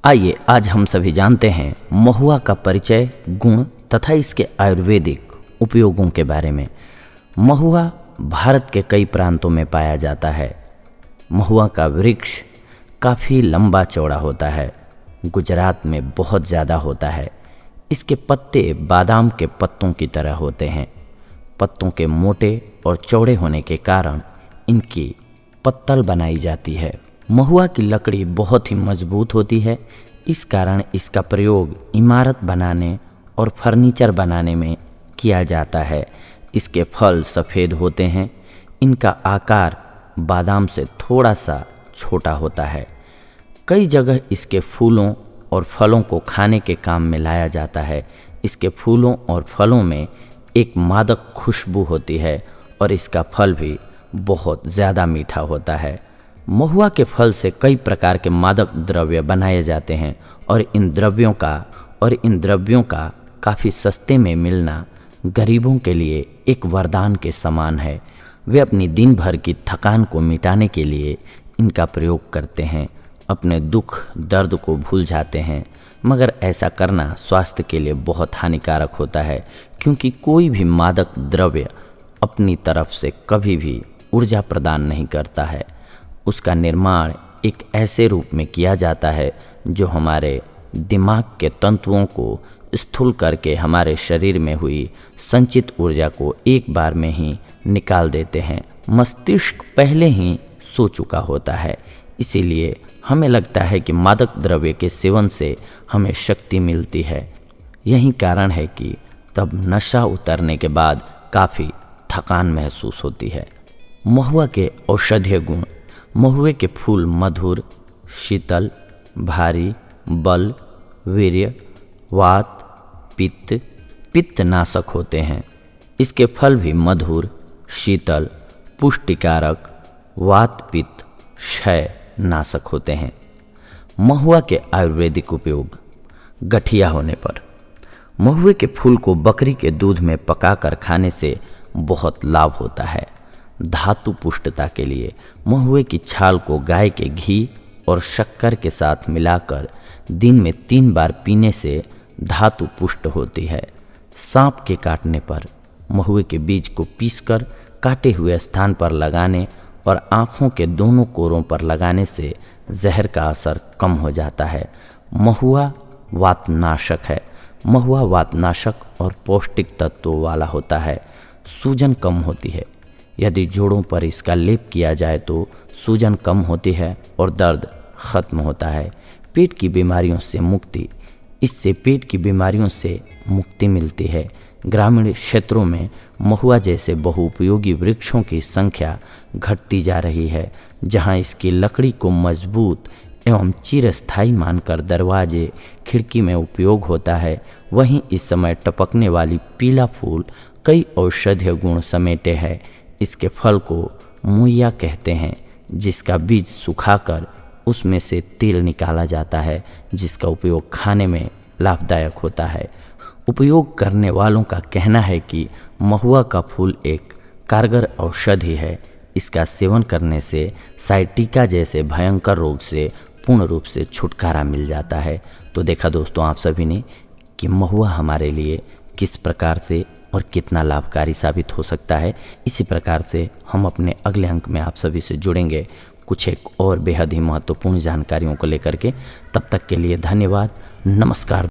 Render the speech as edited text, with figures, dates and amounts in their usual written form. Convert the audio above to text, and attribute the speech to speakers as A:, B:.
A: आइए आज हम सभी जानते हैं महुआ का परिचय, गुण तथा इसके आयुर्वेदिक उपयोगों के बारे में। महुआ भारत के कई प्रांतों में पाया जाता है। महुआ का वृक्ष काफ़ी लंबा चौड़ा होता है। गुजरात में बहुत ज़्यादा होता है। इसके पत्ते बादाम के पत्तों की तरह होते हैं। पत्तों के मोटे और चौड़े होने के कारण इनकी पत्तल बनाई जाती है। महुआ की लकड़ी बहुत ही मजबूत होती है। इस कारण इसका प्रयोग इमारत बनाने और फर्नीचर बनाने में किया जाता है। इसके फल सफ़ेद होते हैं। इनका आकार बादाम से थोड़ा सा छोटा होता है। कई जगह इसके फूलों और फलों को खाने के काम में लाया जाता है। इसके फूलों और फलों में एक मादक खुशबू होती है और इसका फल भी बहुत ज़्यादा मीठा होता है। महुआ के फल से कई प्रकार के मादक द्रव्य बनाए जाते हैं और इन द्रव्यों का काफ़ी सस्ते में मिलना गरीबों के लिए एक वरदान के समान है। वे अपनी दिन भर की थकान को मिटाने के लिए इनका प्रयोग करते हैं, अपने दुख दर्द को भूल जाते हैं। मगर ऐसा करना स्वास्थ्य के लिए बहुत हानिकारक होता है, क्योंकि कोई भी मादक द्रव्य अपनी तरफ से कभी भी ऊर्जा प्रदान नहीं करता है। उसका निर्माण एक ऐसे रूप में किया जाता है जो हमारे दिमाग के तंतुओं को स्थूल करके हमारे शरीर में हुई संचित ऊर्जा को एक बार में ही निकाल देते हैं। मस्तिष्क पहले ही सो चुका होता है, इसीलिए हमें लगता है कि मादक द्रव्य के सेवन से हमें शक्ति मिलती है। यही कारण है कि तब नशा उतरने के बाद काफ़ी थकान महसूस होती है। महुआ के औषधीय गुण। महुए के फूल मधुर, शीतल, भारी, बल, वीर्य, वात, पित्तनाशक होते हैं। इसके फल भी मधुर, शीतल, पुष्टिकारक, वात पित्त क्षय नाशक होते हैं। महुआ के आयुर्वेदिक उपयोग। गठिया होने पर महुए के फूल को बकरी के दूध में पकाकर खाने से बहुत लाभ होता है। धातु पुष्टता के लिए महुए की छाल को गाय के घी और शक्कर के साथ मिलाकर दिन में 3 बार पीने से धातु पुष्ट होती है। सांप के काटने पर महुए के बीज को पीसकर काटे हुए स्थान पर लगाने और आँखों के दोनों कोरों पर लगाने से जहर का असर कम हो जाता है। महुआ वातनाशक है। महुआ वातनाशक और पौष्टिक तत्वों वाला होता है। सूजन कम होती है। यदि जोड़ों पर इसका लेप किया जाए तो सूजन कम होती है और दर्द खत्म होता है। पेट की बीमारियों से मुक्ति। इससे पेट की बीमारियों से मुक्ति मिलती है। ग्रामीण क्षेत्रों में महुआ जैसे बहुउपयोगी वृक्षों की संख्या घटती जा रही है। जहां इसकी लकड़ी को मजबूत एवं चिरस्थायी मानकर दरवाजे खिड़की में उपयोग होता है, वहीं इस समय टपकने वाली पीला फूल कई औषधीय गुण समेटे है। इसके फल को मुइया कहते हैं, जिसका बीज सुखाकर उसमें से तेल निकाला जाता है, जिसका उपयोग खाने में लाभदायक होता है। उपयोग करने वालों का कहना है कि महुआ का फूल एक कारगर औषधि है। इसका सेवन करने से साइटिका जैसे भयंकर रोग से पूर्ण रूप से छुटकारा मिल जाता है। तो देखा दोस्तों आप सभी ने कि महुआ हमारे लिए किस प्रकार से और कितना लाभकारी साबित हो सकता है। इसी प्रकार से हम अपने अगले अंक में आप सभी से जुड़ेंगे कुछ एक और बेहद ही महत्वपूर्ण जानकारियों को लेकर के। तब तक के लिए धन्यवाद। नमस्कार।